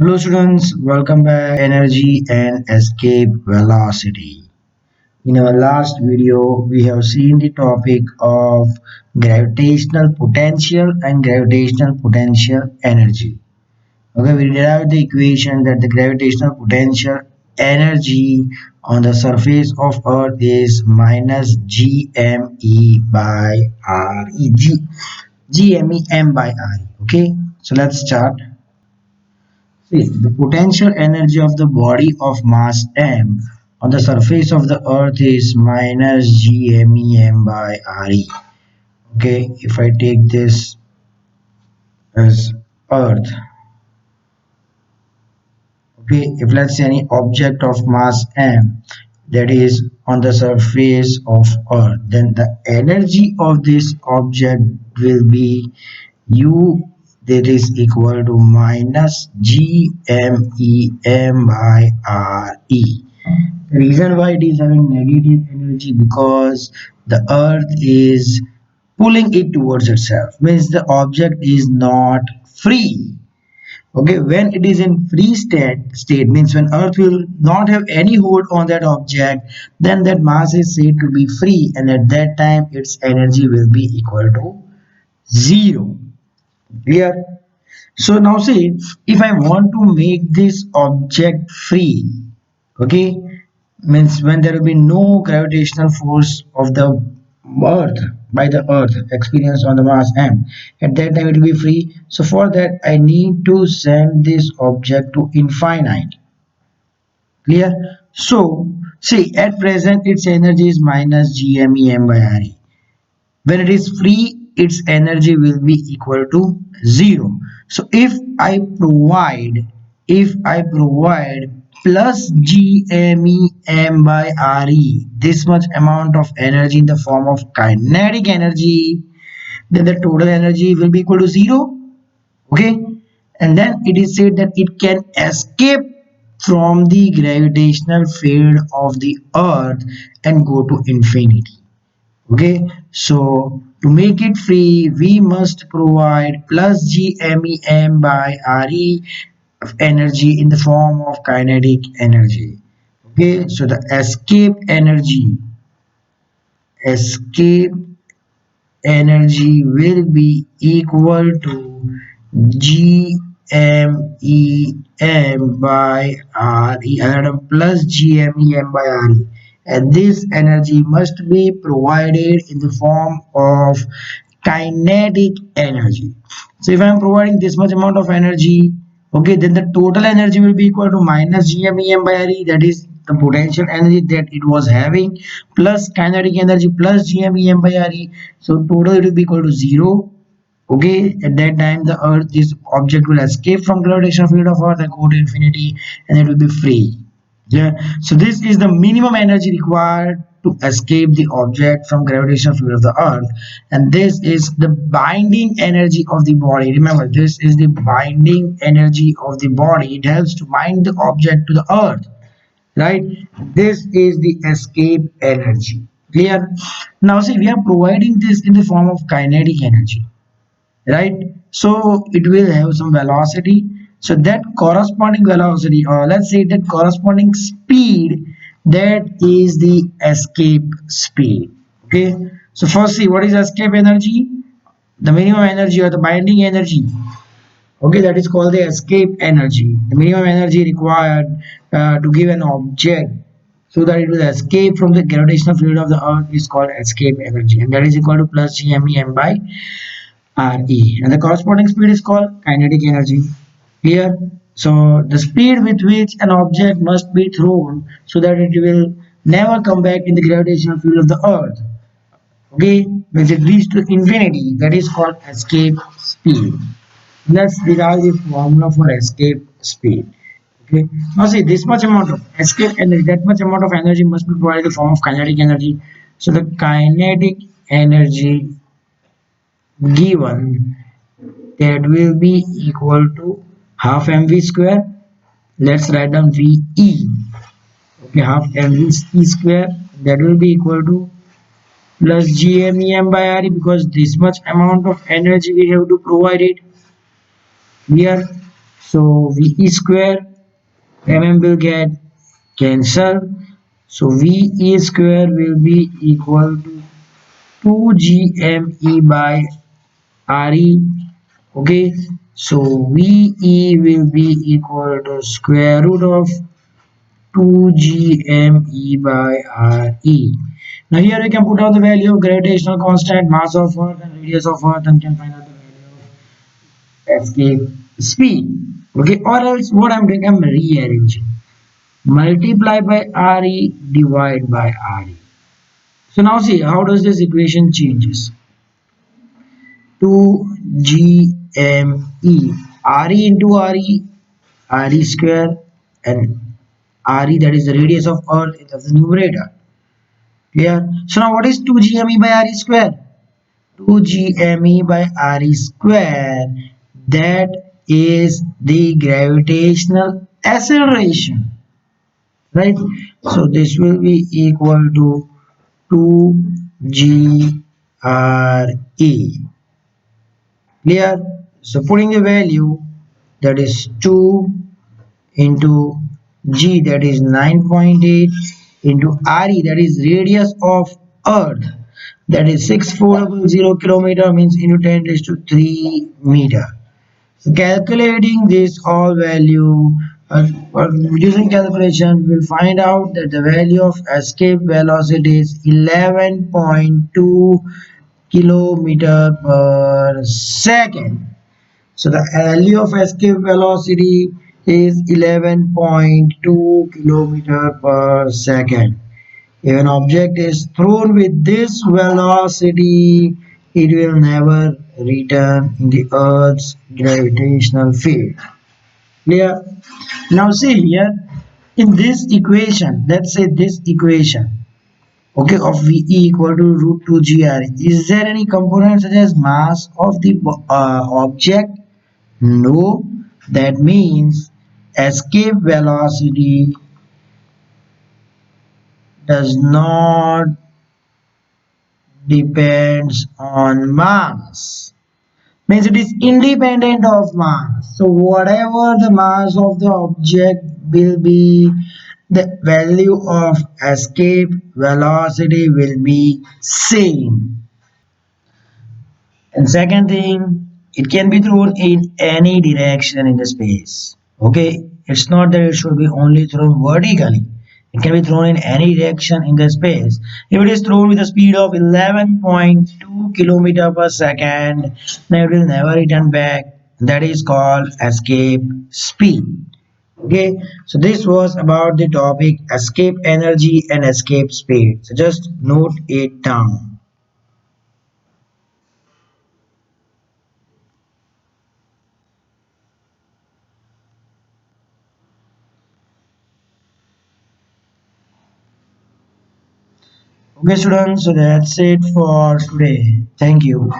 Hello students, welcome back. Energy and escape velocity. In our last video, we have seen the topic of gravitational potential and gravitational potential energy. Okay, we derived the equation that the gravitational potential energy on the surface of Earth is minus GME by RE. GME M by RE. Okay, so let's start. See, the potential energy of the body of mass m on the surface of the earth is minus gmem by re. Okay, if I take this as earth, okay, if let's say any object of mass m that is on the surface of earth, then the energy of this object will be u, that is equal to minus gmem by re. The reason why it is having negative energy, because the earth is pulling it towards itself, means the object is not free. Okay, when it is in free state means when earth will not have any hold on that object, then that mass is said to be free, and at that time its energy will be equal to zero. Clear? So now see, if I want to make this object free, okay, means when there will be no gravitational force of the earth by the earth experienced on the mass m, at that time it will be free. So for that I need to send this object to infinite. Clear? So see, at present its energy is minus gmem by re. When it is free, its energy will be equal to zero. So if I provide plus gmem by re, this much amount of energy in the form of kinetic energy, then the total energy will be equal to zero. Okay, and then it is said that it can escape from the gravitational field of the earth and go to infinity. Okay, so to make it free we must provide plus gmem by re of energy in the form of kinetic energy. Okay, so the escape energy will be equal to gmem by re and plus gmem by re, and this energy must be provided in the form of kinetic energy. So if I am providing this much amount of energy, okay, then the total energy will be equal to minus gmem by re, that is the potential energy that it was having, plus kinetic energy plus gmem by re. So total it will be equal to zero. Okay, at that time the earth, this object will escape from gravitational field of earth and go to infinity, and it will be free. Yeah, so this is the minimum energy required to escape the object from gravitational field of the earth, and this is the binding energy of the body. Remember, this is the binding energy of the body. It helps to bind the object to the earth, right? This is the escape energy. Clear? Now see, we are providing this in the form of kinetic energy, right? So it will have some velocity, so that corresponding velocity, or let's say that corresponding speed, that is the escape speed. Okay, so first see, what is escape energy? The minimum energy or the binding energy. Okay, that is called the escape energy. The minimum energy required to give an object so that it will escape from the gravitational field of the earth is called escape energy, and that is equal to plus gmem by Re, and the corresponding speed is called kinetic energy. Here, so the speed with which an object must be thrown so that it will never come back in the gravitational field of the earth. Okay, when it reaches to infinity, that is called escape speed. Let's derive the formula for escape speed. Okay, now see, this much amount of escape energy, that much amount of energy must be provided in the form of kinetic energy. So the kinetic energy given, that will be equal to half mv square. Let's write down ve. Okay, half mv square, that will be equal to plus gmem by re, because this much amount of energy we have to provide it here. So VE square mm will get cancelled. So VE square will be equal to 2GME by RE. Okay, so VE will be equal to square root of 2GME by RE. Now here we can put out the value of gravitational constant, mass of Earth and radius of Earth, and can find out the value of escape speed. Okay, or else what I'm doing, I'm rearranging. Multiply by RE, divide by RE. So now see how does this equation changes. 2GME RE into RE square, and RE, that is the radius of Earth, is of the numerator. Clear? So now what is 2GME by RE square? 2GME by RE square, that is the gravitational acceleration, right? So this will be equal to 2GRE. Clear? So putting the value, that is 2 into G, that is 9.8, into RE, that is radius of Earth, that is 6400 kilometer, means into 10 raised to 3 meter. So calculating this all value, or using calculation, we'll find out that the value of escape velocity is 11.2 kilometer per second. So the value of escape velocity is 11.2 kilometer per second. If an object is thrown with this velocity, it will never return in the Earth's gravitational field. Clear? Now see here, in this equation, let's say this equation, okay, of VE equal to root 2 GR, is there any component such as mass of the object? No, that means escape velocity does not depends on mass. Means it is independent of mass. So whatever the mass of the object will be, the value of escape velocity will be same. And second thing, it can be thrown in any direction in the space. Okay, it's not that it should be only thrown vertically. It can be thrown in any direction in the space. If it is thrown with a speed of 11.2 kilometer per second, then it will never return back. That is called escape speed. Okay, so this was about the topic escape energy and escape speed. So just note it down. Okay, students, so that's it for today. Thank you.